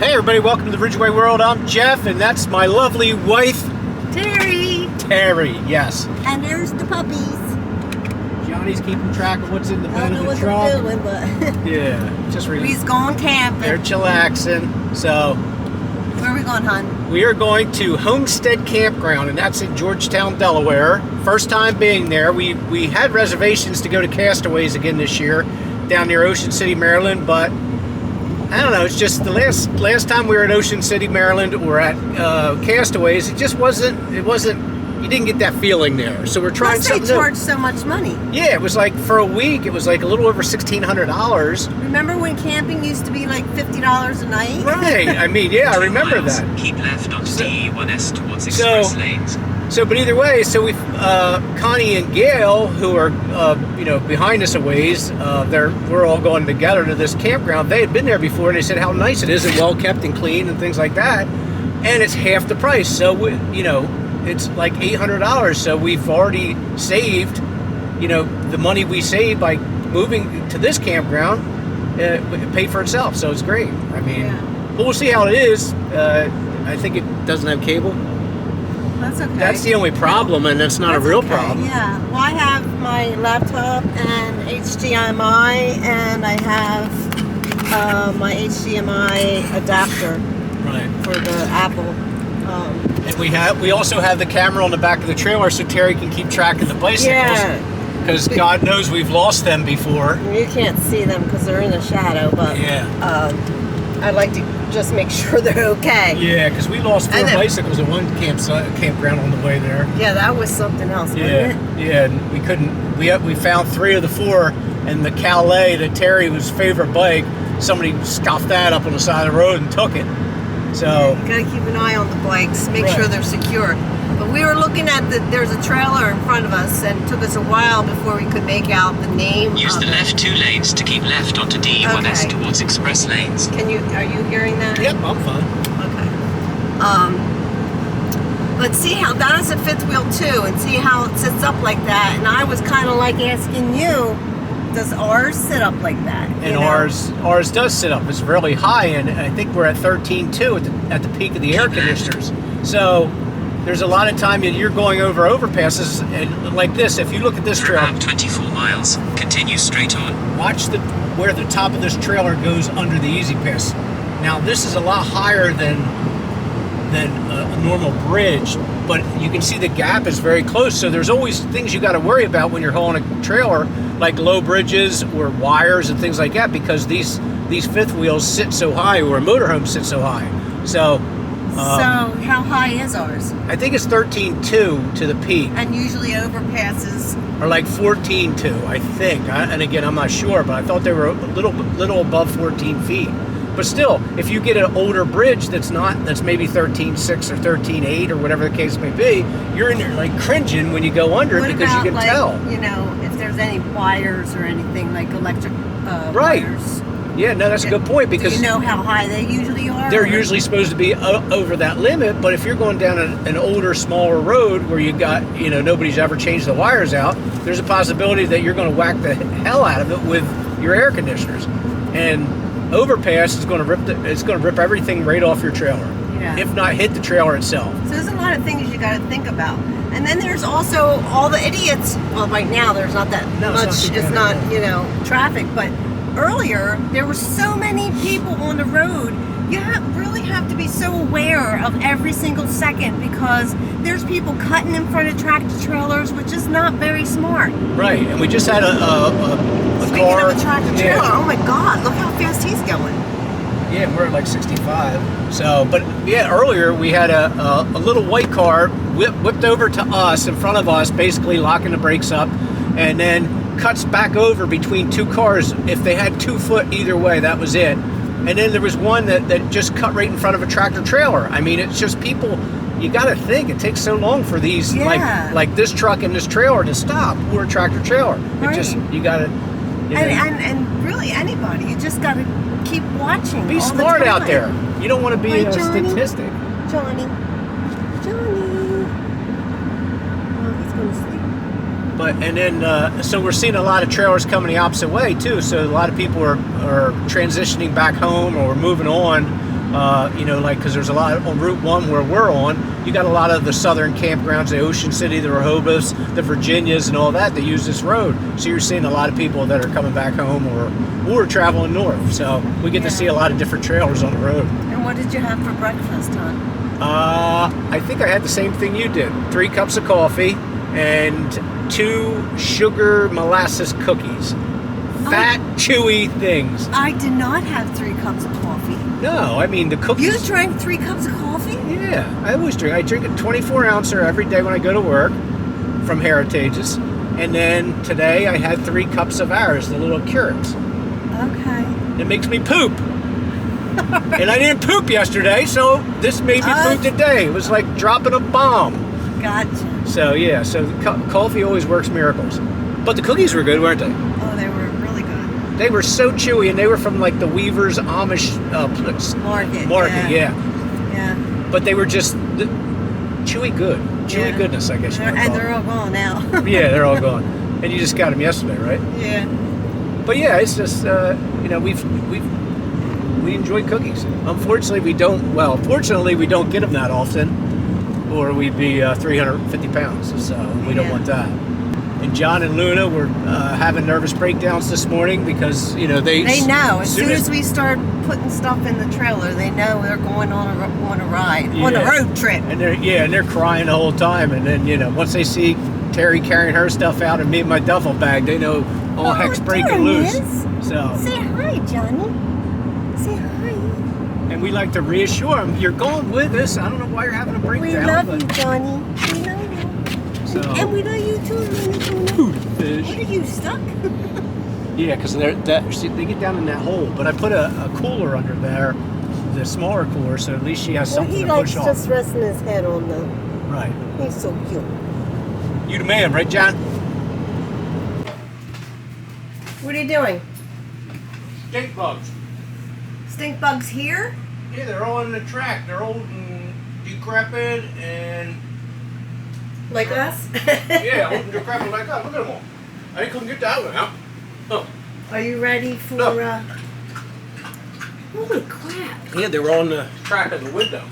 Hey everybody, welcome to the Ridgway world. I'm Jeff, and that's my lovely wife, Terry. Terry, yes. And there's the puppies. Johnny's keeping track of what's in the I bed don't know of what the truck. they're doing, but Yeah, just really. we's going camping. They're chillaxing. So Where are we going, hon? we are going to Homestead Campground, and that's in Georgetown, Delaware. First time being there. We had reservations to go to Castaways again this year, down near Ocean City, Maryland, but I don't know. It's just the last time we were at Ocean City, Maryland, or at Castaways, it just wasn't. You didn't get that feeling there. So we're trying Plus something they new. charge so much money. Yeah, it was like for a week. It was like a little over $1,600. Remember when camping used to be like $50 a night? Right. I mean, yeah, I remember that. Keep left on DE1S towards express lanes. So, but either way, so we, Connie and Gail, who are, behind us a ways, we're all going together to this campground. They had been there before, and they said how nice it is and well kept and clean and things like that. And it's half the price, so it's like $800. So we've already saved, the money we saved by moving to this campground. It paid for itself, so it's great. I mean, but we'll see how it is. I think it doesn't have cable. That's okay. That's the only problem, and that's not a real problem. Yeah. Well, I have my laptop and HDMI, and I have my HDMI adapter for the Apple. And we also have the camera on the back of the trailer, so Terry can keep track of the bicycles. Yeah. Because God knows we've lost them before. You can't see them because they're in the shadow, but I'd like to just make sure they're okay. Yeah, because we lost 4 bicycles at one campground on the way there. Yeah, that was something else, wasn't it? Yeah, and we couldn't. We found 3 of the 4, and the Calais, that Terry's favorite bike, somebody scoffed that up on the side of the road and took it. So you gotta keep an eye on the bikes, make sure they're secure. But we were looking at there's a trailer in front of us, and it took us a while before we could make out the name. Use the left 2 lanes to keep left onto DE1S towards express lanes. Are you hearing that? Yep, I'm fine. Okay. But see how that is a 5th wheel too, and see how it sits up like that. And I was kind of like asking you, does ours sit up like that? And ours does sit up. It's really high, and I think we're at 13.2 at the peak of the air conditioners. So there's a lot of time that you're going over overpasses, and like this. If you look at this For trailer, about 24 miles, continue straight on. watch where the top of this trailer goes under the Easy Pass. Now this is a lot higher than a normal bridge, but you can see the gap is very close. So there's always things you got to worry about when you're hauling a trailer, like low bridges or wires and things like that, because these 5th wheels sit so high, or a motorhome sits so high. So how high is ours? I think it's 13.2 to the peak. And usually overpasses. Or like 14.2, I think. And again, I'm not sure, but I thought they were a little above 14 feet. But still, if you get an older bridge that's maybe 13.6 or 13.8 or whatever the case may be, you're in there like cringing when you go under it, because you can tell. If there's any wires or anything like electric wires. Yeah, no, that's a good point, because do you know how high they usually are? They're usually supposed to be over that limit, but if you're going down an older, smaller road where you got, nobody's ever changed the wires out, there's a possibility that you're going to whack the hell out of it with your air conditioners. And overpass is going to rip everything right off your trailer, if not hit the trailer itself. So there's a lot of things you got to think about. And then there's also all the idiots. Well, right now there's not that much. It's not traffic, but earlier there were so many people on the road. You really have to be so aware of every single second, because there's people cutting in front of tractor trailers, which is not very smart. Right, and we just had a Speaking car. of a tractor trailer, oh my God, look how fast he's going. Yeah, we're at like 65. So, but yeah, earlier we had a little white car whipped over to us in front of us, basically locking the brakes up, and then cuts back over between 2 cars. If they had 2 foot either way, that was it. And then there was one that just cut right in front of a tractor trailer. I mean, it's just people. You got to think it takes so long for these like this truck and this trailer to stop, or a tractor trailer. Right. It just, you got to. And really anybody, you just got to keep watching. Be smart out there. You don't want to be a statistic. Johnny. Oh, he's going to sleep. But and then so we're seeing a lot of trailers coming the opposite way too. So a lot of people are transitioning back home or moving on You know, like, because there's a lot on Route 1 where we're on, you got a lot of the southern campgrounds, the Ocean City, the Rehoboths, the Virginias, and all that use this road. So you're seeing a lot of people that are coming back home or traveling north. So we get to see a lot of different trailers on the road. And what did you have for breakfast, hon? I think I had the same thing you did. 3 cups of coffee and 2 sugar molasses cookies. Fat, chewy things. I did not have 3 cups of coffee. No, I mean the cookies. You drank 3 cups of coffee? Yeah, I always drink. I drink a 24 ouncer every day when I go to work from Heritage's. And then today I had 3 cups of ours, the little Curates. Okay. It makes me poop. And I didn't poop yesterday, so this made me poop today. It was like dropping a bomb. Gotcha. So yeah, so coffee always works miracles. But the cookies were good, weren't they? Oh, they were really good. They were so chewy, and they were from like the Weaver's Amish market. Yeah. But they were just chewy good. Chewy goodness, I guess you might call And they're all gone now. Yeah, they're all gone. And you just got them yesterday, right? Yeah. But yeah, it's just you know, we enjoy cookies. Unfortunately, we don't. Well, fortunately, we don't get them that often, or we'd be 350 pounds. So we don't want that. And John and Luna were having nervous breakdowns this morning because, you know, they know as soon as we start putting stuff in the trailer, they know they're going on a ride, on a road trip. And they're crying the whole time. And then, you know, once they see Terry carrying her stuff out and me in my duffel bag, they know all heck's breaking loose. So say hi, Johnny. Say hi. And we like to reassure them, you're going with us. I don't know why you're having a breakdown. We love you, Johnny. We love you. So, and we love you too, Luna. Fish. What are you stuck? Yeah, because they get down in that hole. But I put a cooler under there, the smaller cooler, so at least she has something to push off. He likes just resting his head on the. Right. He's so cute. You the man, right, John? What are you doing? Stink bugs. Stink bugs here? Yeah, they're all in the track. They're old and decrepit and. Like us? Yeah, old and decrepit like us. Look at them all. I couldn't get that one out. Oh. Are you ready for? No. Holy crap! Yeah, they were all in the track of the window.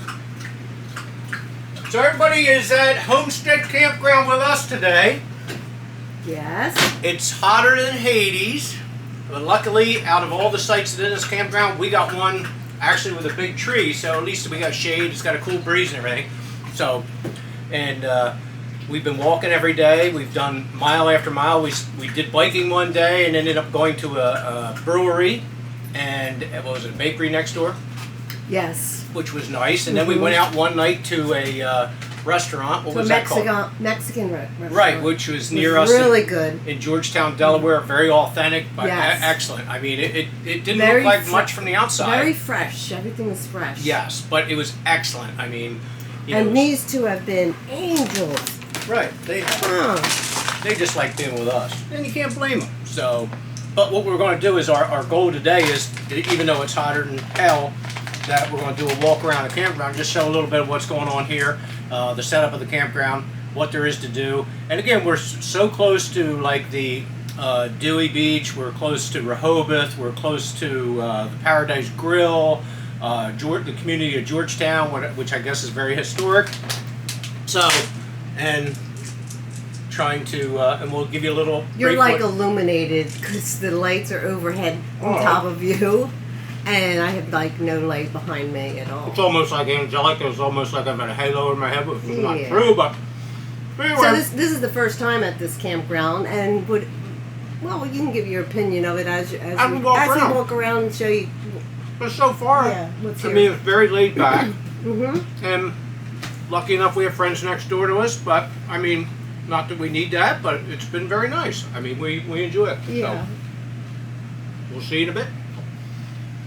So everybody is at Homestead Campground with us today. Yes. It's hotter than Hades. But luckily, out of all the sites that in this campground, we got one actually with a big tree. So at least we got shade. It's got a cool breeze and everything. So, and we've been walking every day. We've done mile after mile. We did biking one day and ended up going to a brewery and what was it, a bakery next door? Yes. Which was nice. And then we went out one night to a restaurant. What was that called? Mexican restaurant. Right, which was near us. Really good. In Georgetown, Delaware. Very authentic, but excellent. I mean, it didn't look like much from the outside. Very fresh. Everything was fresh. Yes, but it was excellent. I mean, and these two have been angels. Right. They just like being with us. And you can't blame them. So, but what we're going to do is our goal today is, even though it's hotter than hell, that we're going to do a walk around the campground, just show a little bit of what's going on here, the setup of the campground, what there is to do. And again, we're so close to like the Dewey Beach, we're close to Rehoboth, we're close to the Paradise Grill, the community of Georgetown, which I guess is very historic. So, and trying to, and we'll give you a little. You're like illuminated because the lights are overhead on top of you, and I have like no light behind me at all. It's almost like angelic. It's almost like I've got a halo over my head, which is not true, but anyway. So this is the first time at this campground, and you can give your opinion of it as we walk around and show you. But so far, it's very laid back. And lucky enough, we have friends next door to us. But I mean, not that we need that, but it's been very nice. I mean, we enjoy it. Yeah. So we'll see you in a bit.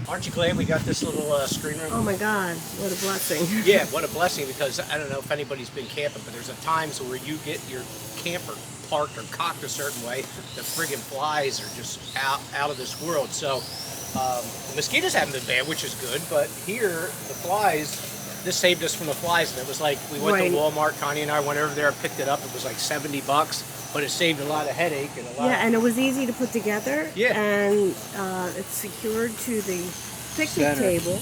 Aren't you glad we got this little screen room? Oh my God, what a blessing. Yeah, what a blessing, because I don't know if anybody's been camping, but there's times where you get your camper parked or cocked a certain way, the friggin' flies are just out of this world. So the mosquitoes haven't been bad, which is good, but here, the flies, this saved us from the flies, and it was like, we went to Walmart, Connie and I went over there and picked it up, it was like $70, but it saved a lot of headache and a lot. Yeah, and it was easy to put together. Yeah. And it's secured to the picnic table.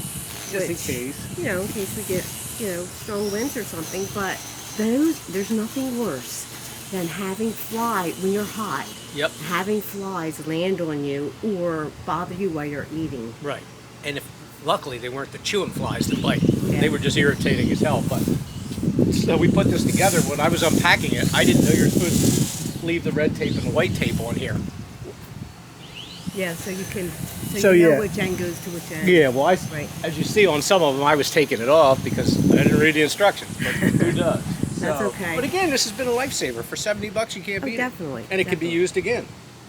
Just in which, case. you know, in case we get, you know, strong winds or something. But there's nothing worse than having flies when you're hot. Yep. Having flies land on you or bother you while you're eating. Right. And if luckily they weren't the chewing flies that bite. Yeah. They were just irritating as hell. But so we put this together. When I was unpacking it, I didn't know you were supposed to leave the red tape and the white tape on here. Yeah, so you can So, you know yeah. which end goes to which end. Yeah, well, Right. as you see on some of them, I was taking it off because I didn't read the instructions. But who does? That's So, okay. But again, this has been a lifesaver. For $70, you can't Oh, beat definitely, it. And it can be definitely. used again.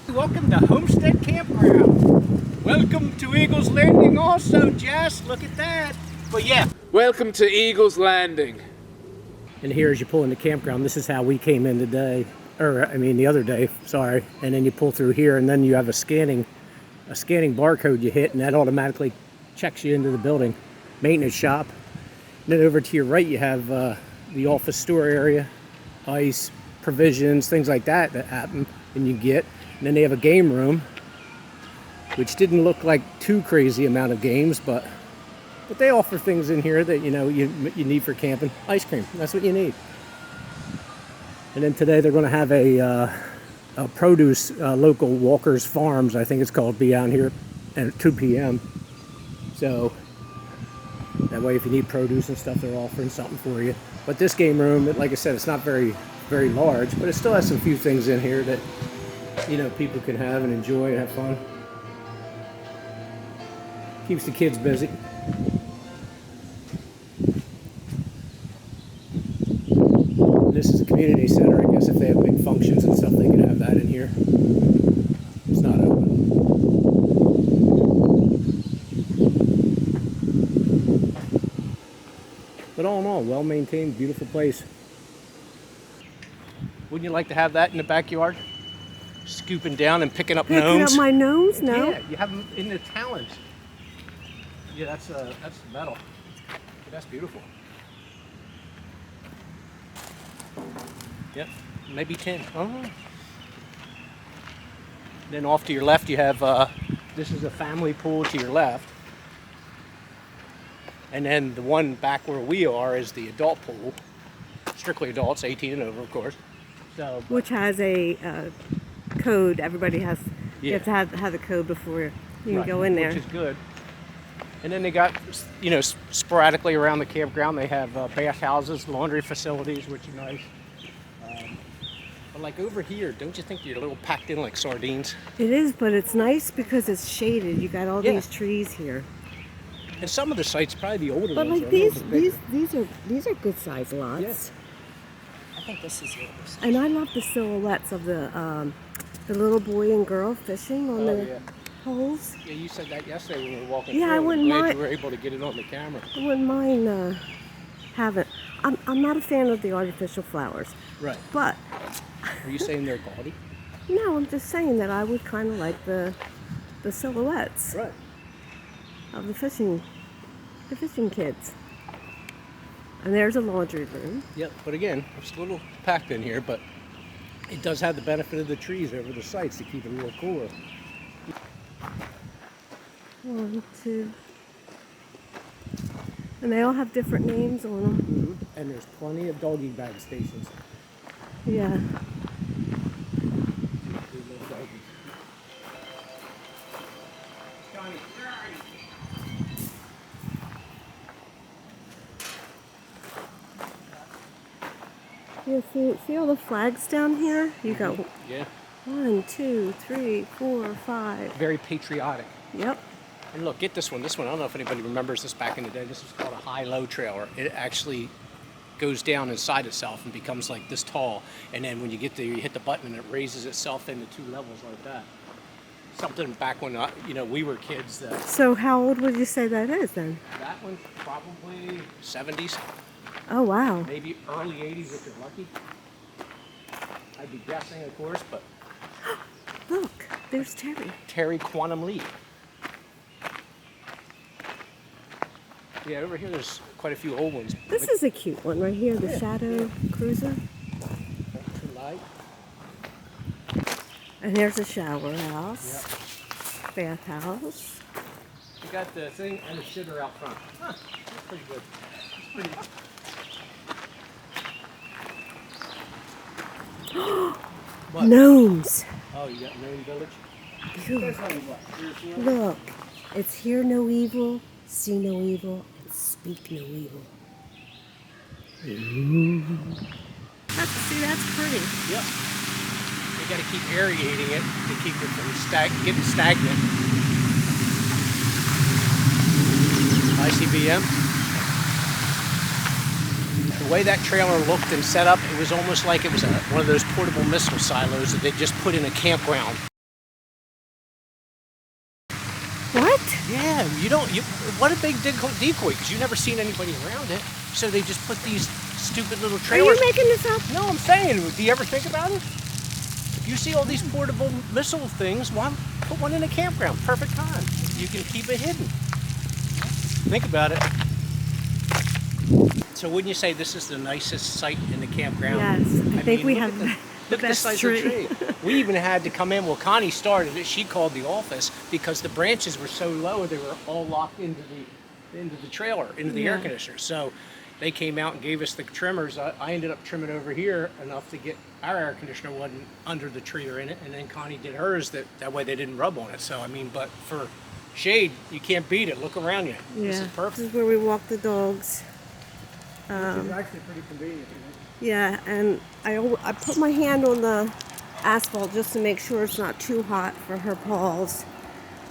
Welcome to Homestead Campground. Welcome to Eagles Landing also, Jess. Look at that. But yeah. Welcome to Eagles Landing. And here as you pull into campground, this is how we came in today. Or, I mean, the other day, sorry. And then you pull through here, and then you have a scanning barcode you hit, and that automatically checks you into the building. Maintenance shop. And then over to your right, you have the office store area, ice, provisions, things like that happen, and you get. And then they have a game room, which didn't look like too crazy amount of games, but they offer things in here that, you know, you need for camping. Ice cream, that's what you need. And then today they're going to have a produce, local Walker's Farms, I think it's called, be out here at 2 p.m. So that way if you need produce and stuff, they're offering something for you. But this game room, like I said, it's not very large, but it still has some few things in here that, you know, people can have and enjoy and have fun. Keeps the kids busy. This is a community center. I guess if they have big functions and stuff, they can have that in here. It's not open. But all in all, well-maintained, beautiful place. Wouldn't you like to have that in the backyard? Scooping down and picking up Picking gnomes? up my gnomes? No. Yeah, you have them in the talons. Yeah, that's metal. That's beautiful. Yep, maybe 10. Oh. Then off to your left, you have this is a family pool to your left, and then the one back where we are is the adult pool, strictly adults, 18 and over, of course. So, Which has a code. Everybody has. You Yeah. have to have the code before you can right, go in there. which is good. And then they got, you know, sporadically around the campground, they have bathhouses, laundry facilities, which are nice. But like over here, don't you think you're a little packed in like sardines? It is, but it's nice because it's shaded. You got all Yeah. these trees here. And some of the sites, probably the older But ones, like are a little bit bigger. these are good sized lots. Yeah. I think this is yours. And I love the silhouettes of the little boy and girl fishing on Oh, the yeah. holes. Yeah, you said that yesterday when we were walking Yeah, through. I I'm wouldn't glad mind- you were able to get it on the camera. I wouldn't mind having. I'm not a fan of the artificial flowers, Right. but Are you saying they're gaudy? no, I'm just saying that I would kind of like the silhouettes Right. of the fishing kids. And there's a laundry room. Yep, but again, it's a little packed in here, but it does have the benefit of the trees over the sites to keep it a little cooler. 1, 2. And they all have different names on them. And there's plenty of doggy bag stations. Yeah. We love doggies. Johnny, where are you? Yeah, see all the flags down here? You got Yeah, 1, 2, 3, 4, 5. very patriotic. Yep. And look, get this one. This one, I don't know if anybody remembers this back in the day. This is called a high-low trailer. It actually goes down inside itself and becomes like this tall. And then when you get there, you hit the button and it raises itself into 2 levels like that. Something back when, you know, we were kids. So how old would you say that is then? That one probably 70s, Oh, wow. maybe early 80s if you're lucky. I'd be guessing, of course, but Look, there's Terry. Terry Quantum Leap. Yeah, over here there's quite a few old ones. This is a cute one right here, the Shadow Cruiser. Too light. And there's a shower house, bathhouse. got the thing and the shitter out front. Huh, that's pretty good. That's pretty What? Gnomes. Oh, you got Gnome Village? Look. Look. It's hear no evil, see no evil, and speak no evil. Ooh. That's pretty. Yep. You got to keep aerating it to keep it from getting stagnant. ICBM. The way that trailer looked and set up, it was almost like it was one of those portable missile silos that they just put in a campground. What? Yeah, what if they did decoy? Because you've never seen anybody around it. So they just put these stupid little Are trailers. you making this up? No, I'm saying, do you ever think about it? If you see all these portable missile things, why put one in a campground? Perfect time. You can keep it hidden. Think about it. So wouldn't you say this is the nicest site in the campground? Yes, I think we have Look at the size of the tree. We even had to come in. Well, Connie started it. She called the office because the branches were so low they were all locked into the trailer, into the air conditioner. So they came out and gave us the trimmers. I ended up trimming over here enough to get our air conditioner wasn't under the tree or in it, and then Connie did hers that way they didn't rub on it. So I mean, but for shade, you can't beat it. Look around you. Yeah, this is perfect. This is where we walk the dogs. It's actually pretty convenient. Yeah, and I put my hand on the asphalt just to make sure it's not too hot for her paws.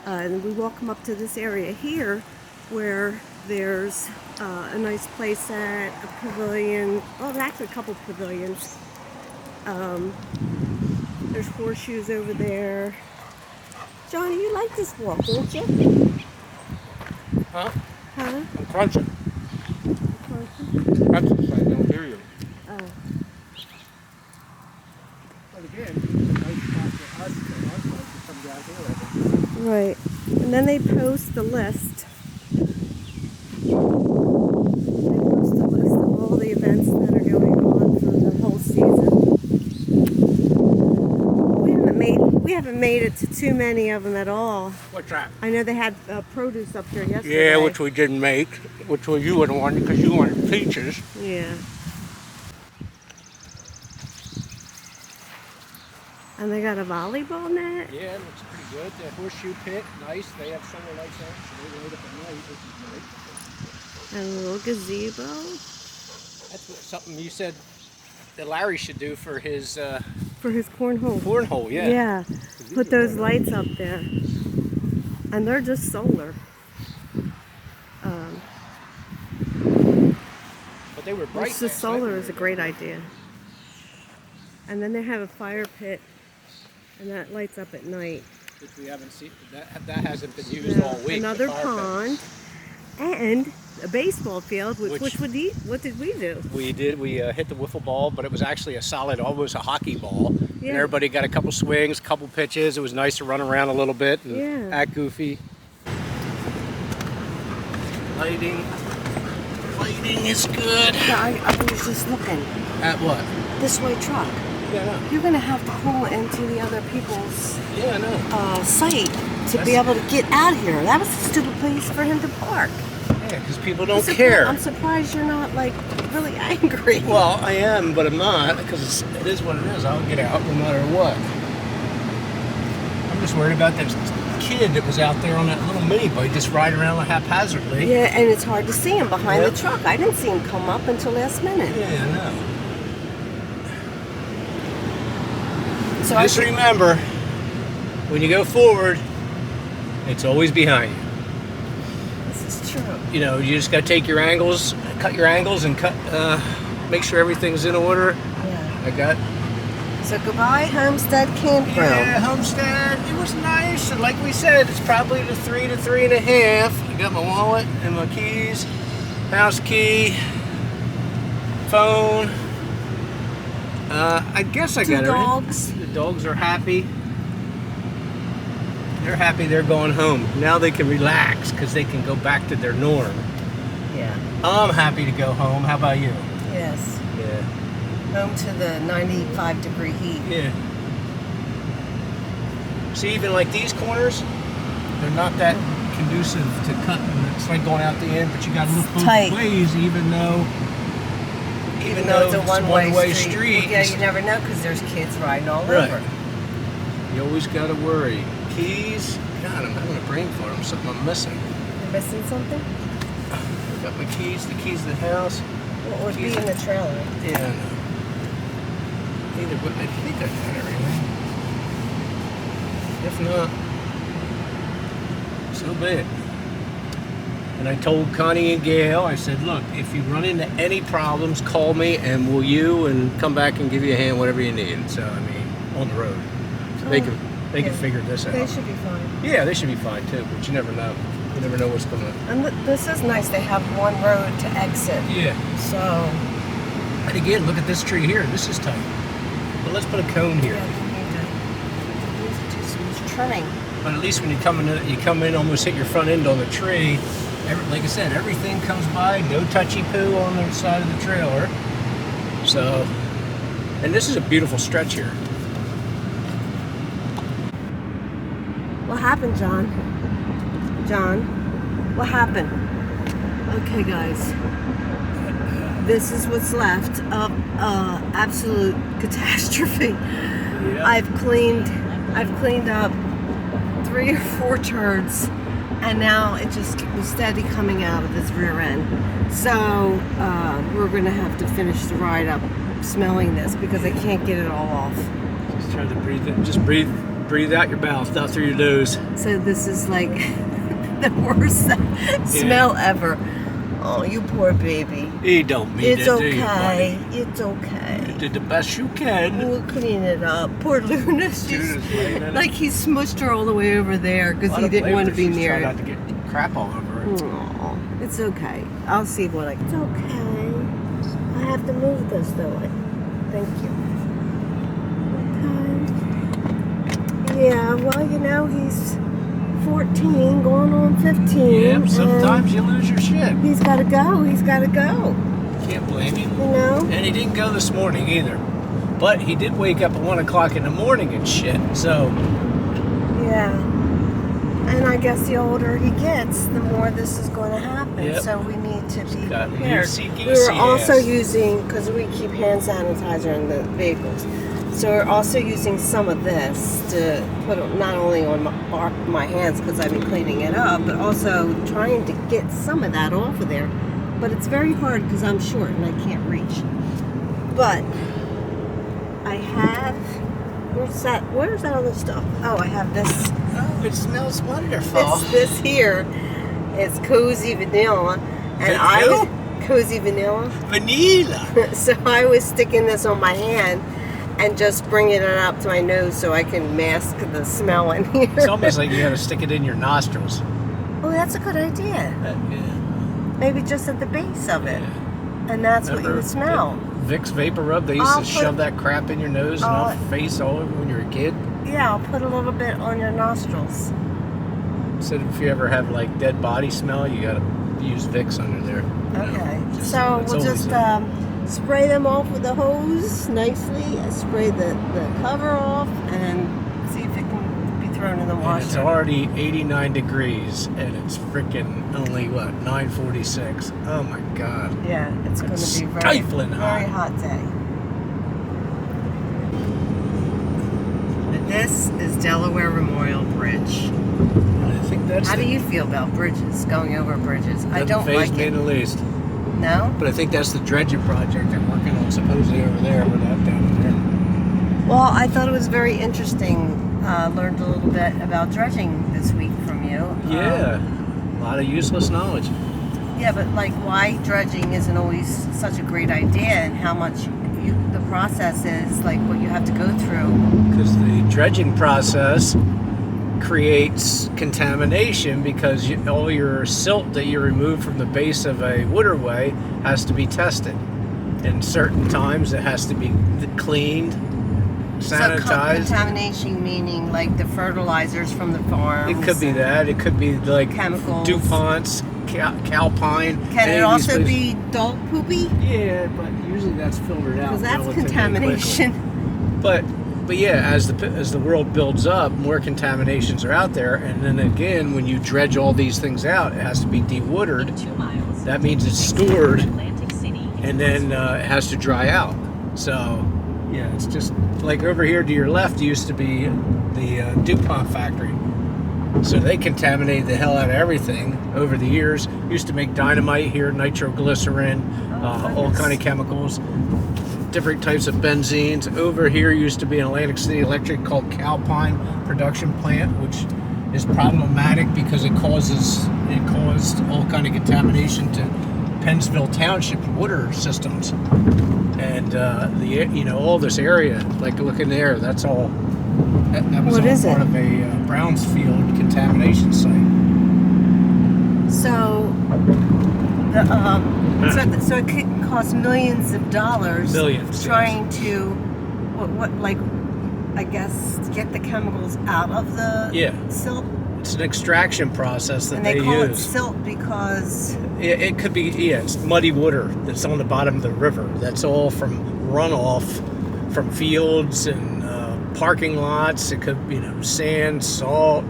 And we walk them up to this area here where there's a nice play set, a pavilion. Oh, there's actually a couple pavilions. There's horseshoes over there. Johnny, you like this walk, don't you? Huh? Huh? I'm crunching. That's I don't hear you. Oh. But again, it's a nice spot for us to come down here. Right. And then they post the list. They post a list of all the events that are going on for the whole season. We haven't made it to too many of them at all. What's that? I know they had produce up here yesterday. Yeah, which we didn't make, which was you wouldn't want because you wanted peaches. Yeah. And they got a volleyball net. Yeah, it looks pretty good. The horseshoe pit, nice. They have solar lights on, so they light up at night, which is great. And a little gazebo. That's something you said that Larry should do for his cornhole. cornhole, yeah. Yeah. Put those lights up there. And they're just solar. But they were bright. The solar is a great idea. And then they have a fire pit, and that lights up at night. Which we haven't seen. That hasn't been used all week. Another the fire pond, and a baseball field. What did we do? We did. We hit the wiffle ball, but it was actually a solid, almost a hockey ball. Yeah. And everybody got a couple swings, a couple pitches. It was nice to run around a little bit and act goofy. Lighting is good. Yeah, I was just looking. At what? This way truck. Yeah, I know. You're gonna have to pull into the other people's Yeah, I know. site to be able to get out here. That was a stupid place for him to park. Yeah, because people don't care. I'm surprised you're not like really angry. Well, I am, but I'm not, because it is what it is. I'll get out no matter what. I'm just worried about this kid that was out there on that little mini bike just riding around haphazardly. Yeah, and it's hard to see him behind the truck. I didn't see him come up until last minute. Yeah, I know. So Just remember, when you go forward, it's always behind you. This is true. You know, you just got to take your angles, cut your angles, and make sure everything's in order. Yeah. So goodbye, Homestead Campground. Yeah, Homestead. It was nice, and like we said, it's probably the 3 to 3.5. I got my wallet and my keys, house key, phone. I guess I got Two dogs. The dogs are happy. They're happy they're going home. Now they can relax because they can go back to their norm. Yeah. I'm happy to go home. How about you? Yes. Yeah. Home to the 95-degree heat. Yeah. See, even like these corners, they're not that conducive to cutting. It's like going out the end, but you got to look both tight. ways, even though it's a one-way street. Yeah, you never know because there's kids riding all Right. over. You always got to worry. Keys. God, I'm having a brain fart. Something I'm missing. You're missing something? I got my keys. The keys to the house. What would be in the trailer? Yeah, I know. I think I got everything. If not, so be it. And I told Connie and Gail, I said, look, if you run into any problems, call me and and come back and give you a hand, whatever you need. So, I mean, on the road. So they can figure this out. They should be fine. Yeah, they should be fine too, but you never know. You never know what's going to... And this is nice. They have one road to exit. Yeah. So... And again, look at this tree here. This is tight. But let's put a cone here. Yeah, you need to do some trimming. But at least when you come in, almost hit your front end on the tree. Like I said, everything comes by, no touchy poo on the side of the trailer. So, and this is a beautiful stretch here. What happened, John? John, what happened? Okay, guys. This is what's left of absolute catastrophe. Yeah. I've cleaned up 3 or 4 turds, and now it just was steady coming out of this rear end. So we're gonna have to finish the ride up smelling this because I can't get it all off. Just try to breathe it. Just breathe out your mouth, not through your nose. So this is like the worst smell ever. Oh, you poor baby. You don't mean It's that, do you, okay. buddy? It's okay. You did the best you can. We'll clean it up. Poor Luna. Luna's laying in it. Like he smushed her all the way over there because he didn't want to be near Try it. not to get crap all over her. Aw, it's okay. I'll see what I can. It's okay. I have to move this though. Thank you. Okay. Yeah, well, you know, he's 14, going on 15. Yeah, sometimes you lose your shit. He's got to go. He's got to go. Can't blame him. You know? And he didn't go this morning either. But he did wake up at 1 o'clock in the morning and shit, so. Yeah. And I guess the older he gets, the more this is going to happen. Yep. So we need to be Got prepared. loosey-goosey We were also ass. using, because we keep hand sanitizer in the vehicles, so we're also using some of this to put not only on my hands because I've been cleaning it up, but also trying to get some of that off of there. But it's very hard because I'm short and I can't reach. But I have, where's that other stuff? Oh, I have this. Oh, it smells wonderful. This here is cozy vanilla, and cozy vanilla. Vanilla. So I was sticking this on my hand and just bringing it up to my nose so I can mask the smell in here. It's almost like you got to stick it in your nostrils. Oh, that's a good idea. Yeah. Maybe just at the base of it, and that's what you would smell. Vicks Vapor Rub, they used to shove that crap in your nose and all face all over when you were a kid. Yeah, I'll put a little bit on your nostrils. So if you ever have like dead body smell, you gotta use Vicks under there. Okay, Just- so that's we'll always just spray them off with the hose nicely. Spray the cover off and see if it can be thrown in the And washer. it's already 89 degrees and it's freaking only what, 9:46. Oh my god. Yeah, it's going It's to be very, stifling very hot. hot day. This is Delaware Memorial Bridge. And I think that's How do you feel about bridges, going over bridges? I don't phase like me it. in the least. No? But I think that's the dredging project they're working on supposedly over there, but not down there. Well, I thought it was very interesting. Learned a little bit about dredging this week from you. Yeah, a lot of useless knowledge. Yeah, but like why dredging isn't always such a great idea and how much the process is, like what you have to go through. Because the dredging process creates contamination because all your silt that you remove from the base of a waterway has to be tested. And certain times it has to be cleaned, sanitized. So contamination meaning like the fertilizers from the farms. It could be that. It could be like Chemicals. DuPont's, Calpine. Can any it of these also places. be dog poopy? Yeah, but usually that's filtered out. Because that's relatively contamination. quickly. But but yeah, as the world builds up, more contaminations are out there, and then again, when you dredge all these things out, it has to be dewatered. That means it's stored, and then it has to dry out. So yeah, it's just like over here to your left used to be the DuPont factory. So they contaminated the hell out of everything over the years. Used to make dynamite here, nitroglycerin, all kind of chemicals, different types of benzenes. Over here used to be an Atlantic City Electric called Calpine production plant, which is problematic because it caused all kind of contamination to Pennsville Township water systems, and all this area. Like look in there, that's all. That was What all is part it? of a Brownsfield contamination site. So, so it could cost millions of dollars. Millions, trying to, I guess, get the chemicals out of the silt. It's an extraction process that And they call use. it silt because It could be, it's muddy water that's on the bottom of the river. That's all from runoff from fields and parking lots. It could, sand, salt,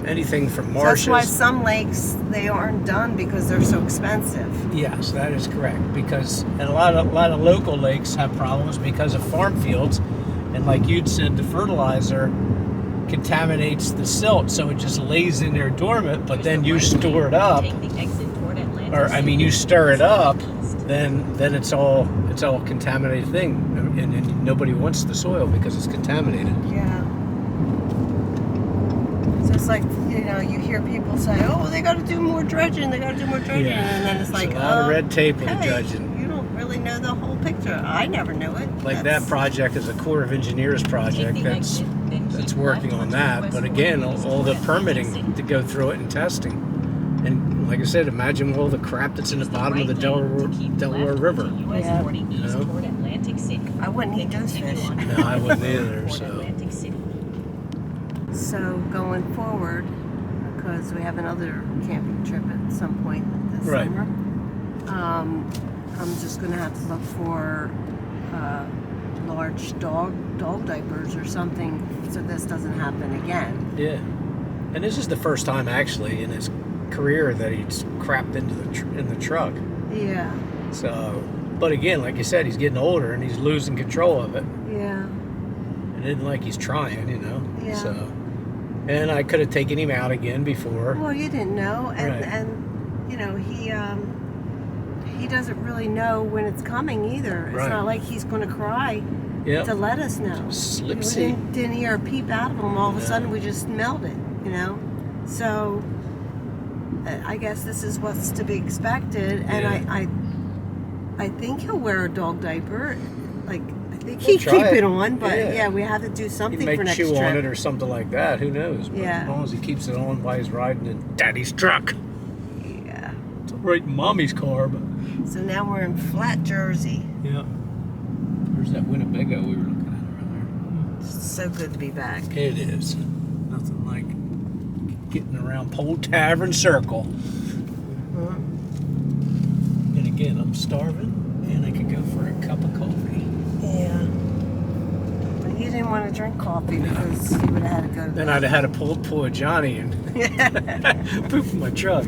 anything from marshes. that's why some lakes they aren't done because they're so expensive. Yes, that is correct. Because and a lot of local lakes have problems because of farm fields, and like you'd said, the fertilizer contaminates the silt, so it just lays in there dormant. But then you store it up, you stir it up, then it's all a contaminated thing, and nobody wants the soil because it's contaminated. Yeah. So it's like, you hear people say, oh, they got to do more dredging, and then it's like, a lot of red tape with the okay, dredging. You don't really know the whole picture. I never knew it. Like that project is a Corps of Engineers project that's working on that. But again, all the permitting to go through it and testing. And like I said, imagine all the crap that's in the bottom of the Delaware River. Yeah. I I wouldn't eat those fish. No, I wouldn't either. So going forward, because we have another camping trip at some point this Right. summer, I'm just going to have to look for large dog diapers or something so this doesn't happen again. Yeah. And this is the first time actually in his career that he's crapped in the truck. Yeah. So, but again, like you said, he's getting older and he's losing control of it. Yeah. And it isn't like he's trying, Yeah. So, and I could have taken him out again before. Well, you didn't know, and Right. he doesn't really know when it's coming either. It's Right. not like he's going to cry Yep. to let us know. Slipsy. We didn't hear a peep out of him. All of a No. sudden, we just smelled it. So I guess this is what's to be expected, and Yeah. I think he'll wear a dog diaper. Like I think We'll he'd try keep it. it on, but Yeah. we have to do He something may for next chew trip. on it or something like that. Who knows? But Yeah. as long as he keeps it on while he's riding in Daddy's truck. Yeah. It's right in Mommy's car, but So now we're in Flat Jersey. yeah. There's that Winnebago we were looking at earlier. It's so good to be back. It is. Nothing like getting around Pole Tavern Circle. Huh? And again, I'm starving, and I could go for a cup of coffee. Yeah. But you didn't want to drink coffee because you would have had to go to Then I'd have had to pull a Johnny and poop in my truck.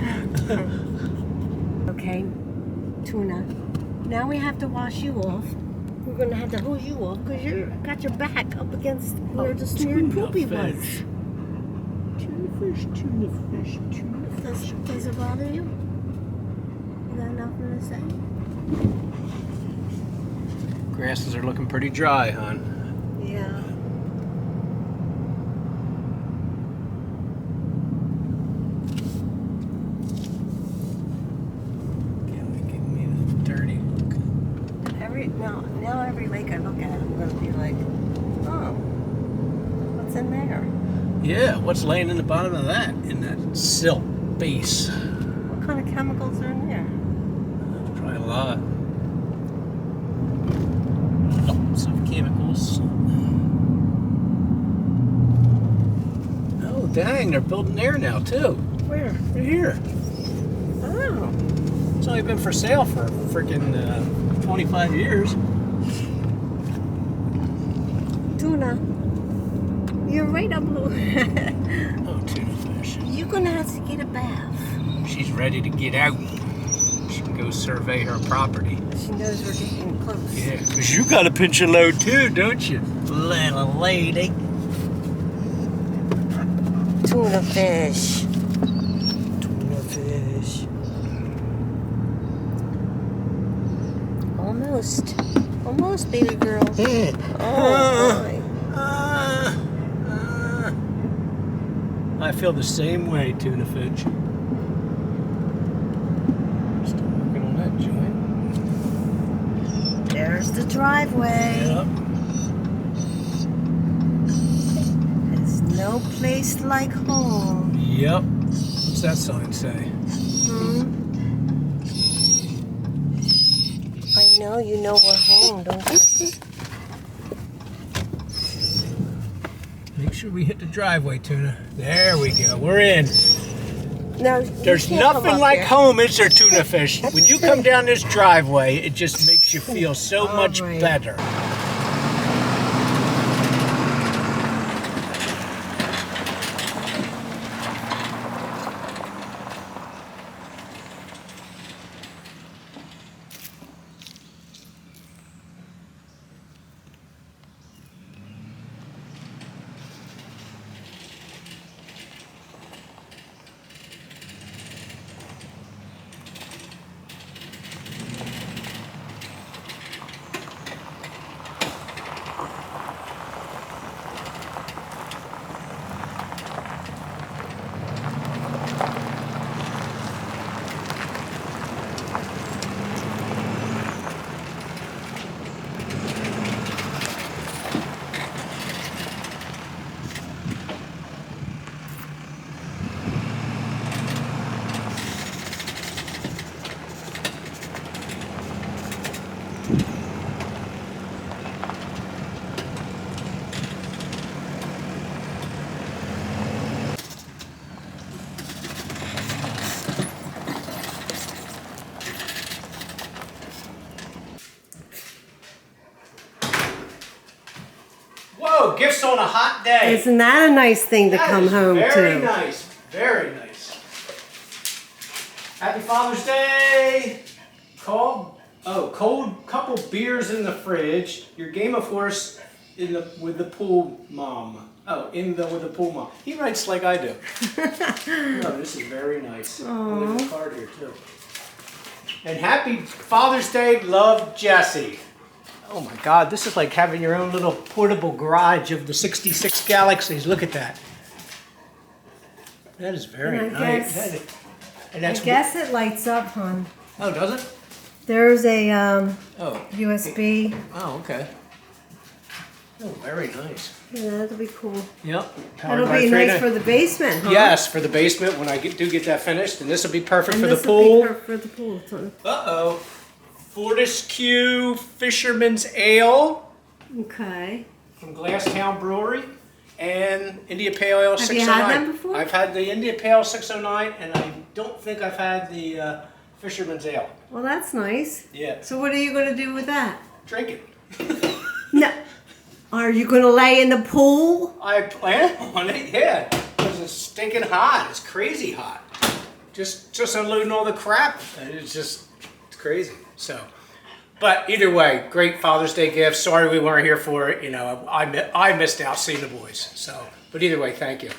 Okay, Tuna. Now we have to wash you off. We're going to have to hose you off because you got your back up against where the smeared tuna poopy fish. was. Tuna fish. Does it bother you? You got nothing to say? Grasses are looking pretty dry, hon. Yeah. Give me a dirty look. Now every lake I look at, I'm going to be like, oh, what's in there? Yeah, what's laying in the bottom of that? In that silt base? What kind of chemicals are in there? Probably a lot. Lots of chemicals. Oh, dang, they're building there now, too. Where? Right here. Oh. It's only been for sale for freaking 25 years. Tuna. You're right up. Oh, tuna fish. You're gonna have to get a bath. She's ready to get out. She can go survey her property. She knows we're getting close. Yeah, because you got a pinch of load too, don't you? Little lady. Tuna fish. Tuna fish. Almost. Almost, baby girl. Yeah. Oh, my. I feel the same way, tuna fish. Still working on that joint. There's the driveway. Yep. There's no place like home. Yep. What's that sign say? I know you know we're home, don't you? Make sure we hit the driveway, tuna. There we go. We're in. No, There's nothing like home, is there, tuna fish? When you come down this driveway, it just makes you feel so much better. Whoa, gifts on a hot day. Isn't that a nice thing to That come is home very to? nice, very nice. Happy Father's Day. Cold couple beers in the fridge. Your game of horse with the pool mom. Oh, with the pool mom. He writes like I do. No, this is very nice. There's a card here too. And happy Father's Day, love, Jesse. Oh my God, this is like having your own little portable garage of the 66 galaxies. Look at that. That is very And nice. I guess it lights up, hon. Oh, does it? There's a Oh. USB. Oh, okay. Oh, very nice. Yeah, that'll be cool. Yep. That'll be nice for the basement, huh? Yes, for the basement when I do get that finished, and this will be perfect And for the this will pool. be perfect for the pool. Uh-oh. Fortescue Fisherman's Ale Okay. from Glasstown Brewery and India Pale Ale 609. Have you had them before? I've had the India Pale 609, and I don't think I've had the Fisherman's Ale. Well, that's nice. Yeah. So what are you going to do with that? Drink it. No. Are you going to lay in the pool? I plan on it, yeah. Because it's stinking hot. It's crazy hot. Just unloading all the crap. It's crazy. So, but either way, great Father's Day gift. Sorry we weren't here for it. You know, I missed out seeing the boys. So, but either way, thank you.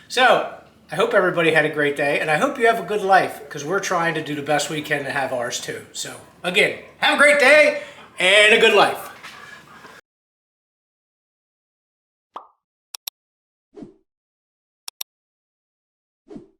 So, I hope everybody had a great day, and I hope you have a good life, because we're trying to do the best we can to have ours too. So, again, have a great day and a good life.